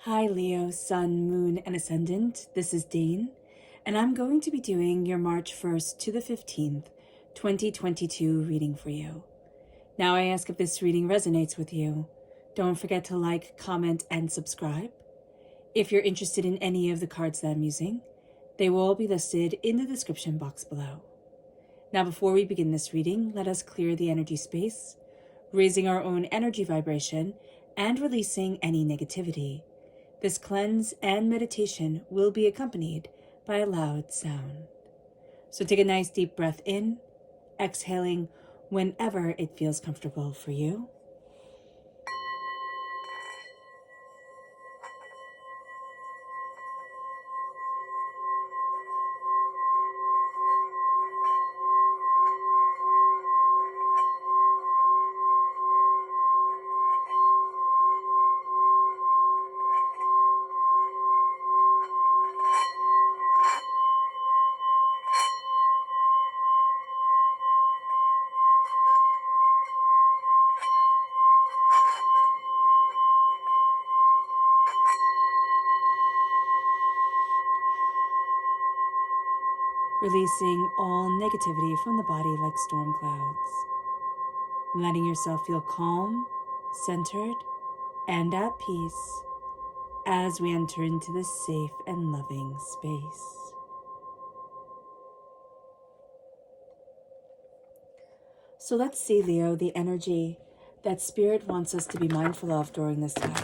Hi Leo, Sun, Moon, and Ascendant. This is Dane, and I'm going to be doing your March 1st to the 15th, 2022 reading for you. Now I ask if this reading resonates with you. Don't forget to like, comment, and subscribe. If you're interested in any of the cards that I'm using, they will all be listed in the description box below. Now before we begin this reading, let us clear the energy space, raising our own energy vibration and releasing any negativity. This cleanse and meditation will be accompanied by a loud sound. So take a nice deep breath in, exhaling whenever it feels comfortable for you. Releasing all negativity from the body like storm clouds. Letting yourself feel calm, centered, and at peace as we enter into this safe and loving space. So let's see, Leo, the energy that Spirit wants us to be mindful of during this time.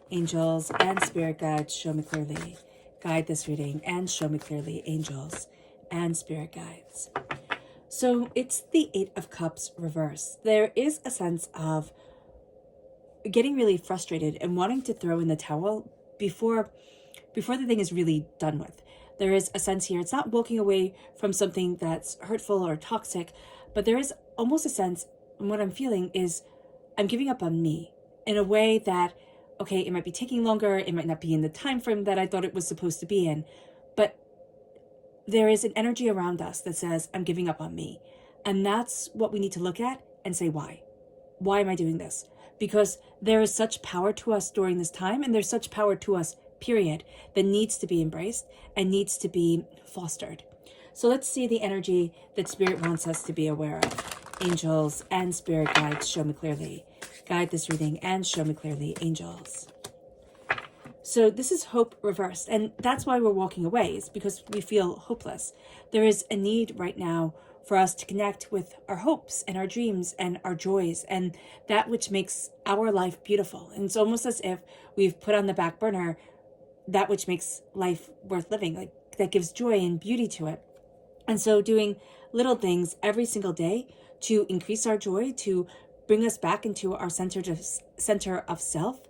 Angels and Spirit guides, show me clearly. Guide this reading and show me clearly, angels and Spirit guides. So it's the Eight of Cups reverse. There is a sense of getting really frustrated and wanting to throw in the towel before the thing is really done with. There is a sense here, it's not walking away from something that's hurtful or toxic, but there is almost a sense, and what I'm feeling is I'm giving up on me in a way that, okay, it might be taking longer, it might not be in the time frame that I thought it was supposed to be in, but there is an energy around us that says, I'm giving up on me. And that's what we need to look at and say, why? Why am I doing this? Because there is such power to us during this time, and there's such power to us, period, that needs to be embraced and needs to be fostered. So let's see the energy that Spirit wants us to be aware of. Angels and Spirit guides, show me clearly. Guide this reading and show me clearly, angels. So this is hope reversed, and that's why we're walking away, is because we feel hopeless. There is a need right now for us to connect with our hopes and our dreams and our joys and that which makes our life beautiful. And it's almost as if we've put on the back burner that which makes life worth living, like that gives joy and beauty to it. And so doing little things every single day to increase our joy, to bring us back into our center of self,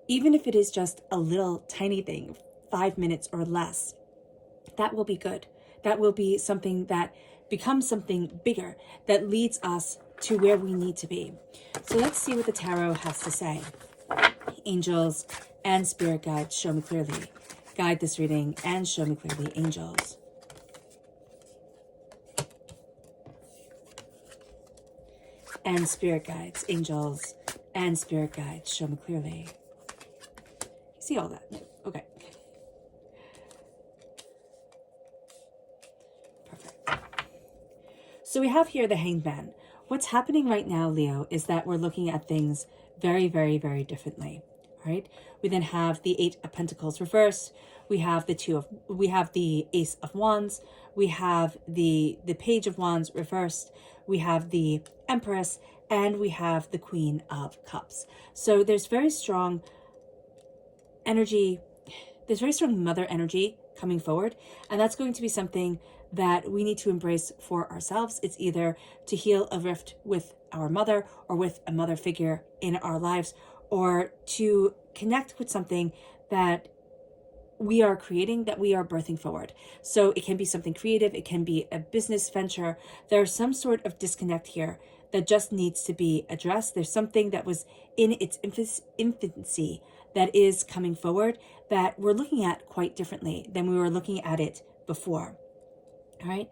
even if it is just a little tiny thing, 5 minutes or less, that will be good. That will be something that becomes something bigger, that leads us to where we need to be. So let's see what the tarot has to say. Angels and Spirit guides, show me clearly. Guide this reading and show me clearly, angels. And Spirit guides, angels and Spirit guides, show me clearly. See all that? Okay. Perfect. So we have here the Hanged Man. What's happening right now, Leo, is that we're looking at things very, very, very differently. All right. We then have the Eight of Pentacles reversed. We have the Ace of Wands. We have the Page of Wands reversed. We have the Empress, and we have the Queen of Cups. So there's very strong energy, there's very strong mother energy coming forward, and that's going to be something that we need to embrace for ourselves. It's either to heal a rift with our mother or with a mother figure in our lives, or to connect with something that we are creating, that we are birthing forward. So it can be something creative, it can be a business venture. There's some sort of disconnect here that just needs to be addressed. There's something that was in its infancy that is coming forward that we're looking at quite differently than we were looking at it before. All right.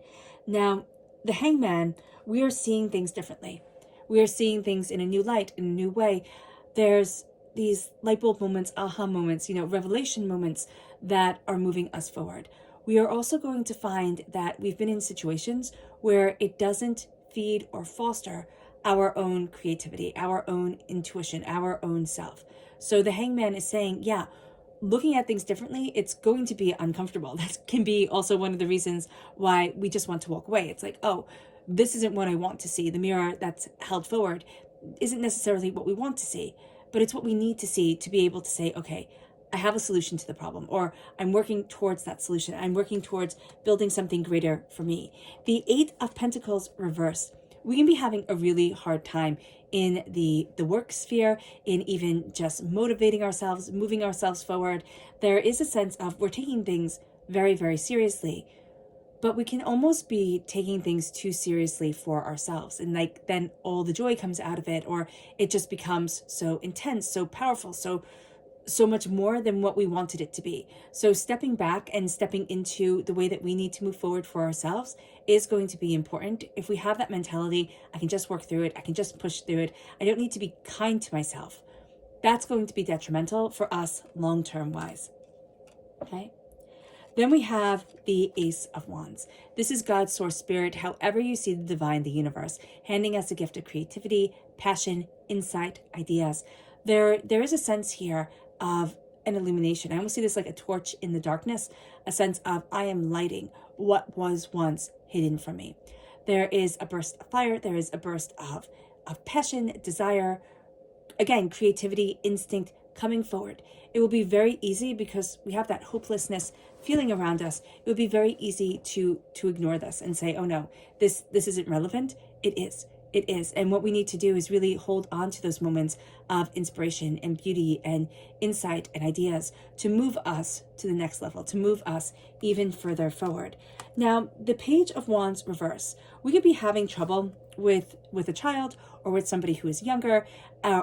Now, the Hangman, we are seeing things differently. We are seeing things in a new light, in a new way. There's these light bulb moments, aha moments, revelation moments that are moving us forward. We are also going to find that we've been in situations where it doesn't feed or foster our own creativity, our own intuition, our own self. So the Hangman is saying, yeah, looking at things differently, it's going to be uncomfortable. That can be also one of the reasons why we just want to walk away. It's like, oh, this isn't what I want to see. The mirror that's held forward isn't necessarily what we want to see, but it's what we need to see to be able to say, okay, I have a solution to the problem, or I'm working towards that solution. I'm working towards building something greater for me. The Eight of Pentacles reversed. We can be having a really hard time in the work sphere, in even just motivating ourselves, moving ourselves forward. There is a sense of we're taking things very, very seriously, but we can almost be taking things too seriously for ourselves. And like then all the joy comes out of it, or it just becomes so intense, so powerful, so much more than what we wanted it to be. So stepping back and stepping into the way that we need to move forward for ourselves is going to be important. If we have that mentality, I can just work through it, I can just push through it, I don't need to be kind to myself, that's going to be detrimental for us long-term wise. Okay? Then we have the Ace of Wands. This is God's source spirit, however you see the divine, the universe, handing us a gift of creativity, passion, insight, ideas. There is a sense here of an illumination. I almost see this like a torch in the darkness, a sense of I am lighting what was once hidden from me. There is a burst of fire. There is a burst of passion, desire, again, creativity, instinct coming forward. It will be very easy because we have that hopelessness feeling around us. It would be very easy to ignore this and say, oh no, this isn't relevant. It is. It is. And what we need to do is really hold on to those moments of inspiration and beauty and insight and ideas to move us to the next level, to move us even further forward. Now, the Page of Wands reverse. We could be having trouble with a child or with somebody who is younger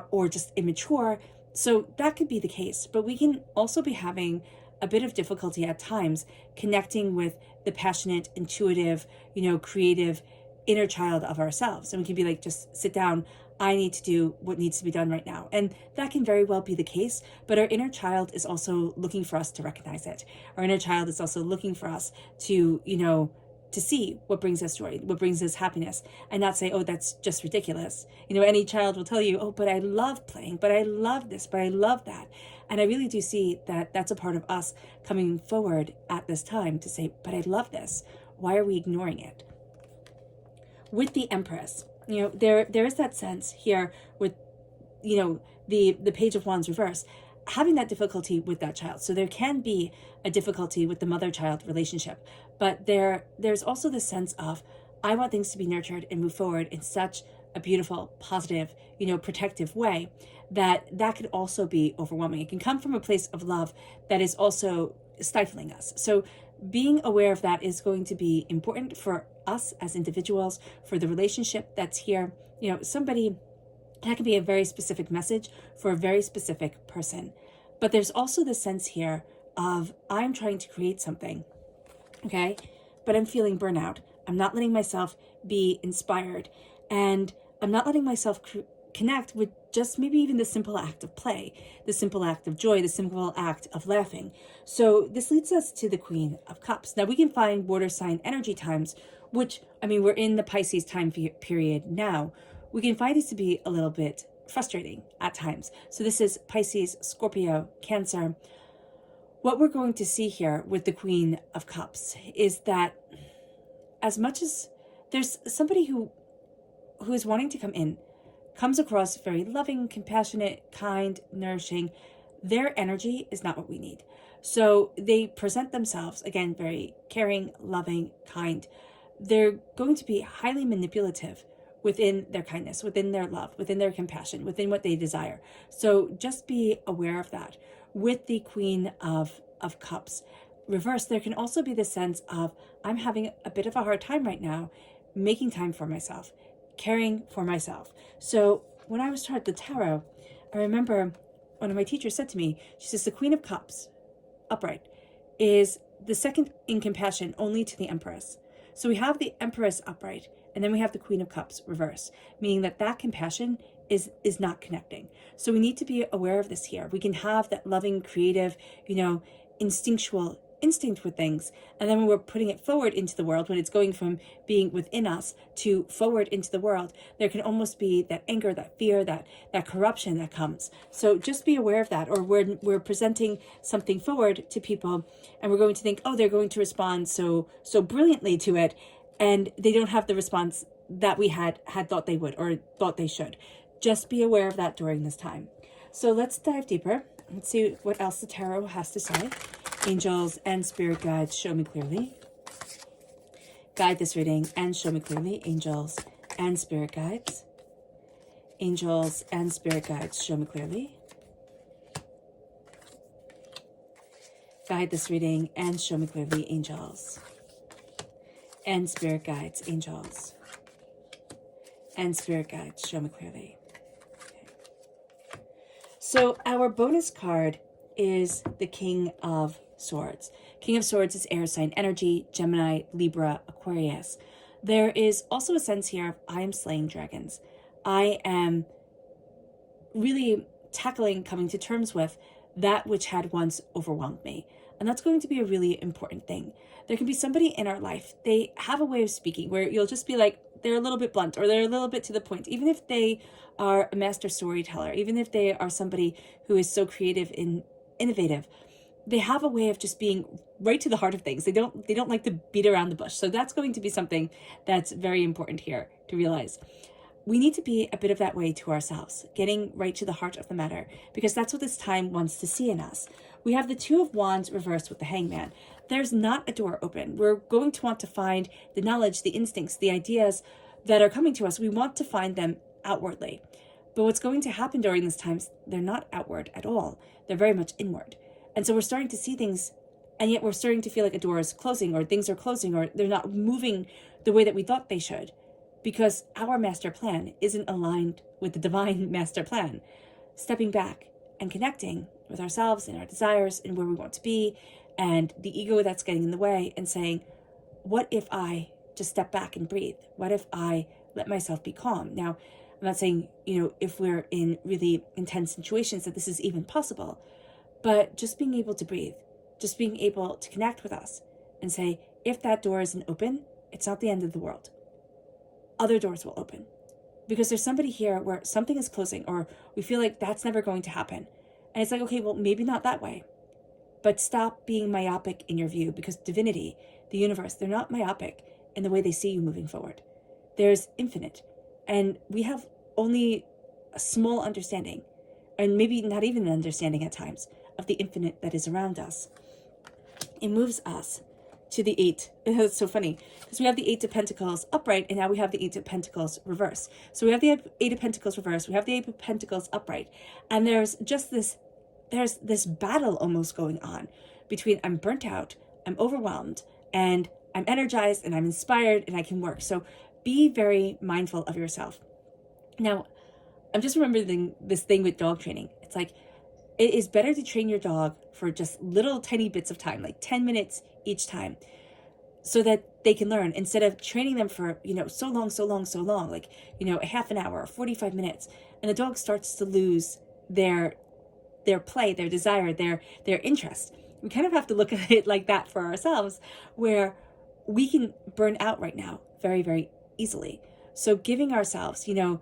or just immature. So that could be the case. But we can also be having a bit of difficulty at times connecting with the passionate, intuitive, creative inner child of ourselves. And we can be like, just sit down. I need to do what needs to be done right now. And that can very well be the case, but our inner child is also looking for us to recognize it. Our inner child is also looking for us to, to see what brings us joy, what brings us happiness, and not say, oh, that's just ridiculous. Any child will tell you, oh, but I love playing, but I love this, but I love that. And I really do see that that's a part of us coming forward at this time to say, but I love this. Why are we ignoring it? With the Empress, there is that sense here with, the Page of Wands reverse, having that difficulty with that child. So there can be a difficulty with the mother-child relationship, but there's also this sense of, I want things to be nurtured and move forward in such a beautiful, positive, protective way that could also be overwhelming. It can come from a place of love that is also stifling us. So being aware of that is going to be important for us as individuals, for the relationship that's here. Somebody, that can be a very specific message for a very specific person. But there's also the sense here of I'm trying to create something, okay? But I'm feeling burnout. I'm not letting myself be inspired. And I'm not letting myself connect with just maybe even the simple act of play, the simple act of joy, the simple act of laughing. So this leads us to the Queen of Cups. Now we can find water sign energy times, which, we're in the Pisces time period now. We can find these to be a little bit frustrating at times. So this is Pisces, Scorpio, Cancer. What we're going to see here with the Queen of Cups is that as much as there's somebody who is wanting to come in, comes across very loving, compassionate, kind, nourishing, their energy is not what we need. So they present themselves, again, very caring, loving, kind. They're going to be highly manipulative within their kindness, within their love, within their compassion, within what they desire. So just be aware of that. With the Queen of Cups reverse, there can also be the sense of, I'm having a bit of a hard time right now making time for myself, caring for myself. So when I was taught the tarot, I remember one of my teachers said to me, she says, the Queen of Cups, upright, is the second in compassion only to the Empress. So we have the Empress upright, and then we have the Queen of Cups reverse, meaning that compassion is not connecting. So we need to be aware of this here. We can have that loving, creative, instinctual instinct with things, and then when we're putting it forward into the world, when it's going from being within us to forward into the world, there can almost be that anger, that fear, that corruption that comes. So just be aware of that. Or when we're presenting something forward to people and we're going to think, oh, they're going to respond so brilliantly to it, and they don't have the response that we had thought they would or thought they should. Just be aware of that during this time. So let's dive deeper. Let's see what else the tarot has to say. Angels and spirit guides, show me clearly. Guide this reading and show me clearly. Angels and spirit guides. Angels and spirit guides, show me clearly. Guide this reading and show me clearly. Angels and spirit guides. Angels and spirit guides, show me clearly. Okay. So our bonus card is the King of Swords. King of Swords is air sign energy, Gemini, Libra, Aquarius. There is also a sense here of I am slaying dragons. I am really tackling, coming to terms with that which had once overwhelmed me. And that's going to be a really important thing. There can be somebody in our life, they have a way of speaking where you'll just be like, they're a little bit blunt or they're a little bit to the point. Even if they are a master storyteller, even if they are somebody who is so creative and innovative, they have a way of just being right to the heart of things. They don't like to beat around the bush. So that's going to be something that's very important here to realize. We need to be a bit of that way to ourselves, getting right to the heart of the matter, because that's what this time wants to see in us. We have the Two of Wands reversed with the Hangman. There's not a door open. We're going to want to find the knowledge, the instincts, the ideas that are coming to us. We want to find them outwardly. But what's going to happen during this time is they're not outward at all. They're very much inward. And so we're starting to see things, and yet we're starting to feel like a door is closing, or things are closing, or they're not moving the way that we thought they should, because our master plan isn't aligned with the divine master plan. Stepping back and connecting with ourselves and our desires and where we want to be, and the ego that's getting in the way, and saying, what if I just step back and breathe? What if I let myself be calm? Now, I'm not saying, if we're in really intense situations that this is even possible, but just being able to breathe, just being able to connect with us and say, if that door isn't open, it's not the end of the world. Other doors will open, because there's somebody here where something is closing, or we feel like that's never going to happen. And it's like, okay, well, maybe not that way, but stop being myopic in your view, because divinity, the universe, they're not myopic in the way they see you moving forward. There's infinite, and we have only a small understanding, and maybe not even an understanding at times, of the infinite that is around us. It moves us to the 8. It's so funny because we have the 8 of Pentacles upright, and now we have the 8 of Pentacles reverse. So we have the 8 of Pentacles reverse, we have the 8 of Pentacles upright, and there's this battle almost going on between I'm burnt out, I'm overwhelmed, and I'm energized, and I'm inspired, and I can work. So be very mindful of yourself. Now, I'm just remembering this thing with dog training. It's like, it is better to train your dog for just little tiny bits of time, like 10 minutes each time, so that they can learn, instead of training them for, so long, like, a half an hour or 45 minutes. And the dog starts to lose their play, their desire, their interest. We kind of have to look at it like that for ourselves, where we can burn out right now very, very easily. So giving ourselves, 10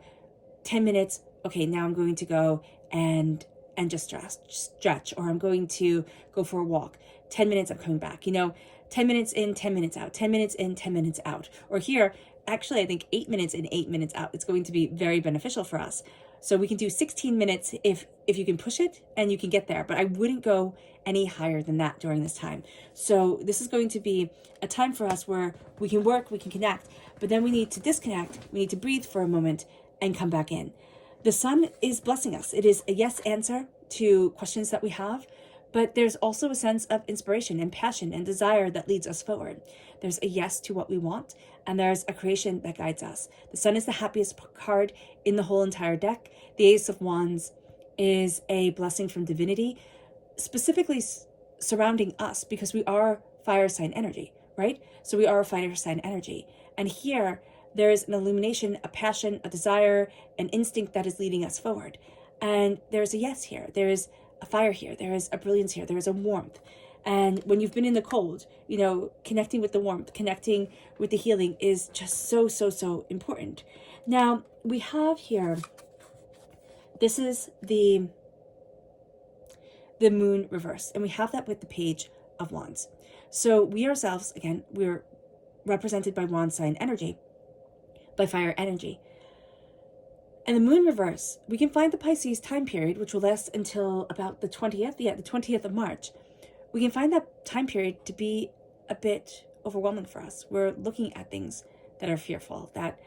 minutes, okay, now I'm going to go and just stretch, or I'm going to go for a walk. 10 minutes, I'm coming back, 10 minutes in, 10 minutes out, 10 minutes in, 10 minutes out. Or here, actually, I think 8 minutes in, 8 minutes out. It's going to be very beneficial for us. So we can do 16 minutes if you can push it and you can get there, but I wouldn't go any higher than that during this time. So this is going to be a time for us where we can work, we can connect, but then we need to disconnect. We need to breathe for a moment and come back in. The sun is blessing us. It is a yes answer to questions that we have, but there's also a sense of inspiration and passion and desire that leads us forward. There's a yes to what we want, and there's a creation that guides us. The sun is the happiest card in the whole entire deck. The Ace of Wands is a blessing from divinity, specifically surrounding us, because we are fire sign energy, right? So we are a fire sign energy. And here, There is an illumination, a passion, a desire, an instinct that is leading us forward. And there's a yes here. There is a fire here. There is a brilliance here. There is a warmth. And when you've been in the cold, connecting with the warmth, connecting with the healing is just so, so, so important. Now, we have here, this is the moon reverse, and we have that with the Page of Wands. So we ourselves, again, we're represented by wand sign energy, by fire energy. And the moon reverse, we can find the Pisces time period, which will last until about the 20th, the 20th of March. We can find that time period to be a bit overwhelming for us. We're looking at things that are fearful, that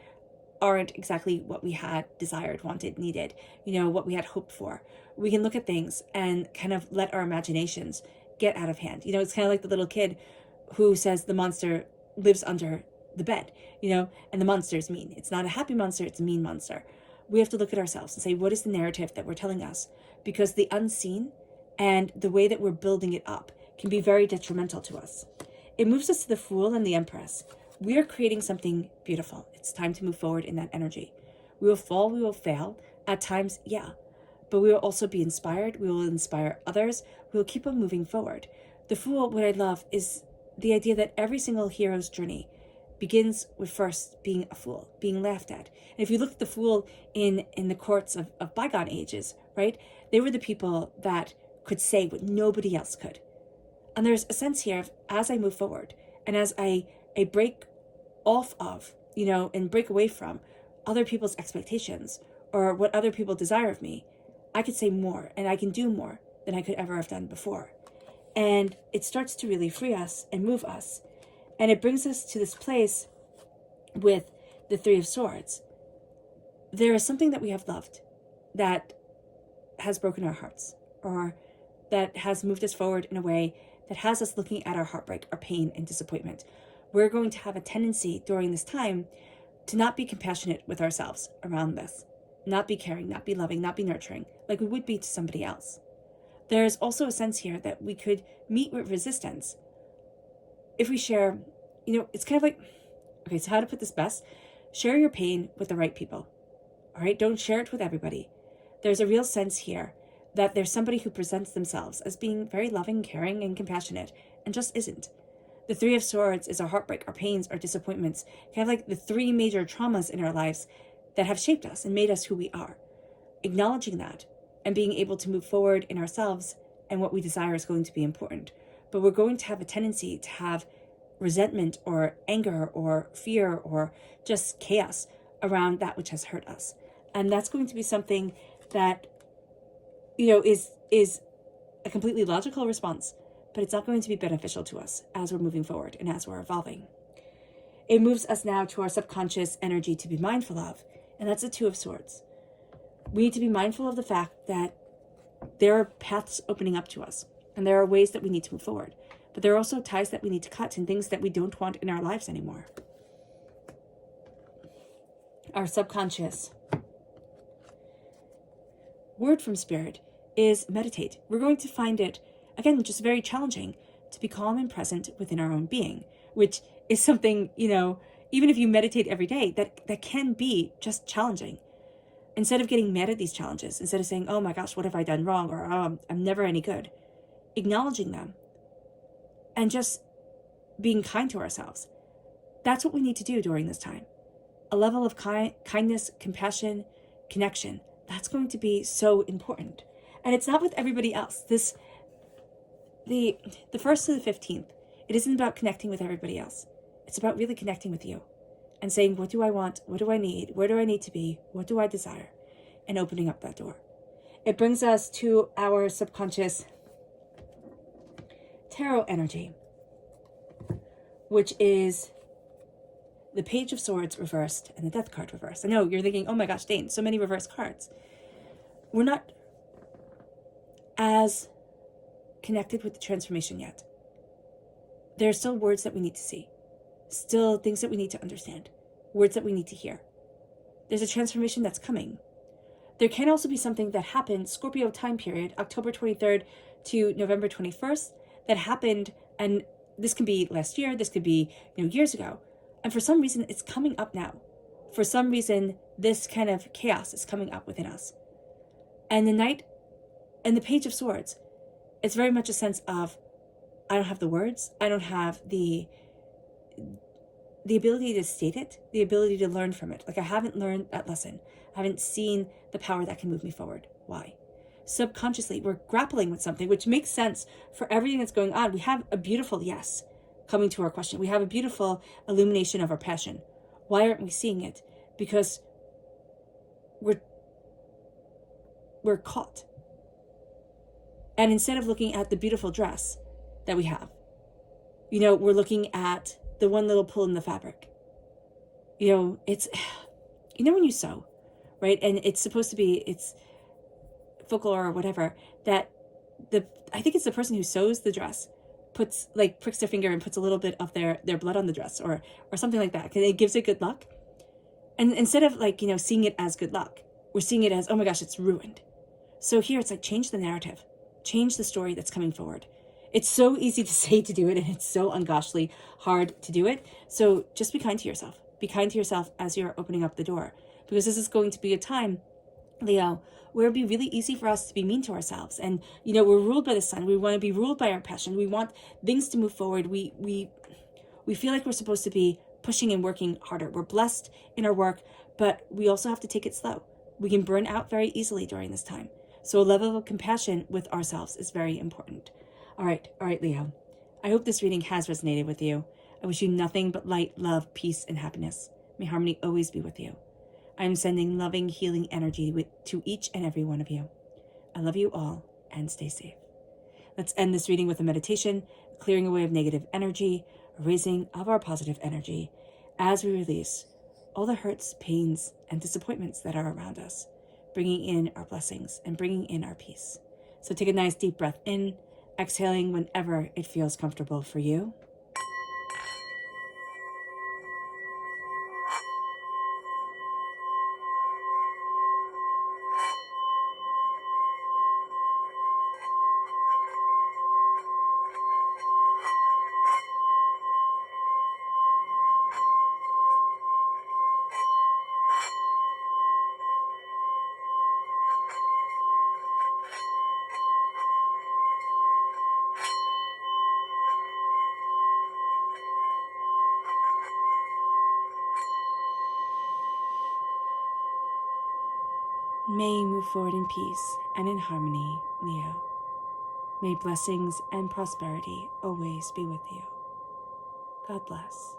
aren't exactly what we had desired, wanted, needed, what we had hoped for. We can look at things and kind of let our imaginations get out of hand. It's kind of like the little kid who says the monster lives under the bed, and the monster is mean. It's not a happy monster, it's a mean monster. We have to look at ourselves and say, what is the narrative that we're telling us? Because the unseen and the way that we're building it up can be very detrimental to us. It moves us to the Fool and the Empress. We are creating something beautiful. It's time to move forward in that energy. We will fall, we will fail. At times, yeah. But we will also be inspired. We will inspire others. We will keep on moving forward. The Fool, what I love, is the idea that every single hero's journey begins with first being a fool, being laughed at. And if you look at the fool in the courts of bygone ages, right? They were the people that could say what nobody else could. And there's a sense here of, as I move forward and as I break off of, and break away from other people's expectations or what other people desire of me, I could say more and I can do more than I could ever have done before. And it starts to really free us and move us. And it brings us to this place with the Three of Swords. There is something that we have loved that has broken our hearts, or that has moved us forward in a way that has us looking at our heartbreak, our pain, and disappointment. We're going to have a tendency during this time to not be compassionate with ourselves around this, not be caring, not be loving, not be nurturing, like we would be to somebody else. There's also a sense here that we could meet with resistance if we share, it's kind of like, okay, so how to put this best? Share your pain with the right people, all right? Don't share it with everybody. There's a real sense here that there's somebody who presents themselves as being very loving, caring, and compassionate, and just isn't. The Three of Swords is our heartbreak, our pains, our disappointments, kind of like the three major traumas in our lives that have shaped us and made us who we are. Acknowledging that and being able to move forward in ourselves and what we desire is going to be important. But we're going to have a tendency to have resentment or anger or fear or just chaos around that which has hurt us. And that's going to be something that, is a completely logical response, but it's not going to be beneficial to us as we're moving forward and as we're evolving. It moves us now to our subconscious energy to be mindful of, and that's the Two of Swords. We need to be mindful of the fact that there are paths opening up to us, and there are ways that we need to move forward. But there are also ties that we need to cut and things that we don't want in our lives anymore. Our subconscious word from Spirit is meditate. We're going to find it, again, just very challenging to be calm and present within our own being, which is something, even if you meditate every day, that can be just challenging. Instead of getting mad at these challenges, instead of saying, oh my gosh, what have I done wrong? Or I'm never any good. Acknowledging them and just being kind to ourselves. That's what we need to do during this time. A level of kindness, compassion, connection. That's going to be so important. And it's not with everybody else. The 1st to the 15th, it isn't about connecting with everybody else. It's about really connecting with you and saying, what do I want? What do I need? Where do I need to be? What do I desire? And opening up that door. It brings us to our subconscious tarot energy, which is the Page of Swords reversed and the Death card reversed. I know you're thinking, oh my gosh, Dane, so many reverse cards. We're not as connected with the transformation yet. There are still words that we need to see, still things that we need to understand, words that we need to hear. There's a transformation that's coming. There can also be something that happened, Scorpio time period, October 23rd to November 21st, that happened, and this can be last year, this could be years ago, and for some reason it's coming up now. for some reason, this kind of chaos is coming up within us. And the Knight and the Page of Swords, it's very much a sense of, I don't have the words, I don't have the ability to state it, the ability to learn from it. Like, I haven't learned that lesson. I haven't seen the power that can move me forward. Why? Subconsciously, we're grappling with something, which makes sense for everything that's going on. We have a beautiful yes coming to our question. We have a beautiful illumination of our passion. Why aren't we seeing it? Because we're caught. And instead of looking at the beautiful dress that we have, we're looking at the one little pull in the fabric. It's, when you sew, right? And it's supposed to be, it's folklore or whatever, that I think it's the person who sews the dress pricks their finger and puts a little bit of their blood on the dress or something like that, because it gives it good luck. And instead of seeing it as good luck, we're seeing it as, oh my gosh, it's ruined. So here it's like, change the narrative, change the story that's coming forward. It's so easy to say to do it, and it's so ungoshly hard to do it. So just be kind to yourself. Be kind to yourself as you're opening up the door, because this is going to be a time, Leo, where it'll be really easy for us to be mean to ourselves. And, we're ruled by the sun. We want to be ruled by our passion. We want things to move forward. We feel like we're supposed to be pushing and working harder. We're blessed in our work, but we also have to take it slow. We can burn out very easily during this time. So a level of compassion with ourselves is very important. All right, Leo. I hope this reading has resonated with you. I wish you nothing but light, love, peace, and happiness. May harmony always be with you. I am sending loving, healing energy to each and every one of you. I love you all, and stay safe. Let's end this reading with a meditation, clearing away of negative energy, a raising of our positive energy, as we release all the hurts, pains, and disappointments that are around us, bringing in our blessings and bringing in our peace. So take a nice deep breath in, exhaling whenever it feels comfortable for you. May you move forward in peace and in harmony, Leo. May blessings and prosperity always be with you. God bless.